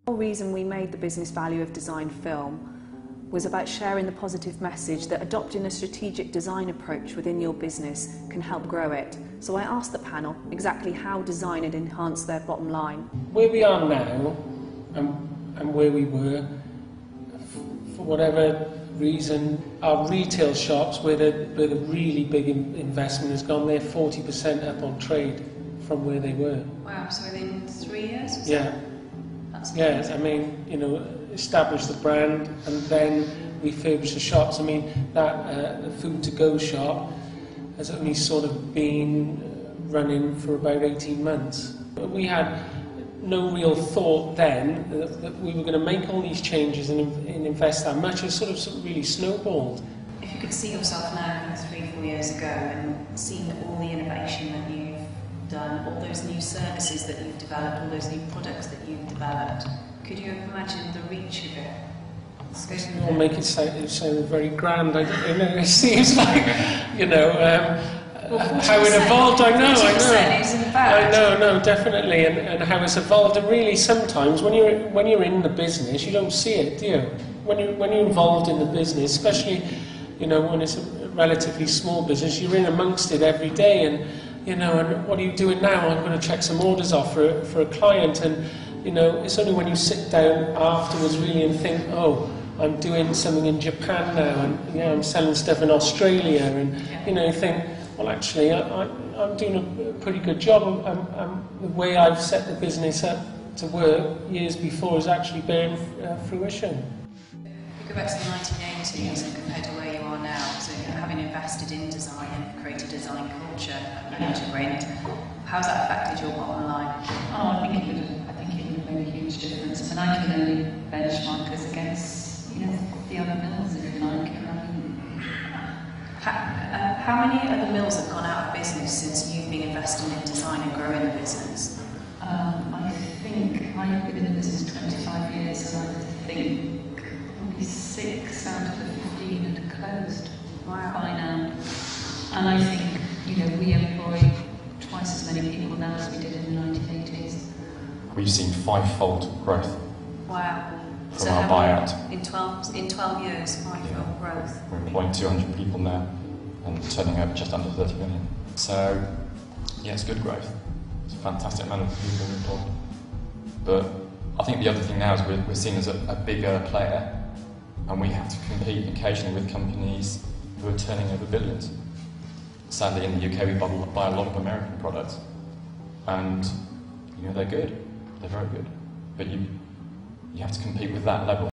The whole reason we made the Business Value of Design film was about sharing the positive message that adopting a strategic design approach within your business can help grow it. So I asked the panel exactly how design had enhanced their bottom line. Where we are now and where we were, for whatever reason, our retail shops where the really big investment has gone, they're 40% up on trade from where they were. Wow, so within 3 years? Yeah. Yeah, I mean, you know, establish the brand and then refurbish the shops. I mean, that the food-to-go shop has only sort of been running for about 18 months. But we had no real thought then that we were going to make all these changes and invest that much. It sort of really snowballed. If you could see yourself now 3-4 years ago and seeing all the innovation that you've done, all those new services that you've developed, all those new products that you've developed, could you imagine the reach of it? I'll make it sound very grand. I don't know. It seems like, you know, how it evolved. I know. No, definitely, and how it's evolved. And really, sometimes when you're in the business, you don't see it, do you? When you're involved in the business, especially, you know, when it's a relatively small business, you're in amongst it every day, and you know, and what are you doing now? I'm going to check some orders off for a client, and you know, it's only when you sit down afterwards really and think, oh, I'm doing something in Japan now, and you know, I'm selling stuff in Australia, and you know, you think, well, actually, I'm doing a pretty good job. The way I've set the business up to work years before is actually bearing fruition. If you go back to the 1980s and compare to where you are now, so having invested in design and created a design culture at Integrate, how's that affected your bottom line? Oh, I think it would have made a huge difference. And I can only benchmark us against, you know, the other mills, if you like. How many other mills have gone out of business since you've been investing in design and growing the business? I think I've been in the business 25 years, and I think probably 6 out of the 15 had closed by now. And I think, you know, we employ twice as many people now as we did in the 1980s. We've seen 5-fold growth. Wow. From our buyout. In 12 years, 5-fold growth. We're employing 200 people now and turning over just under 30 million. So, yeah, it's good growth. It's a fantastic amount of people employed. But I think the other thing now is we're seen as a bigger player, and we have to compete occasionally with companies who are turning over billions. Sadly, in the UK, we buy a lot of American products, and you know, they're good. They're very good. But you have to compete with that level.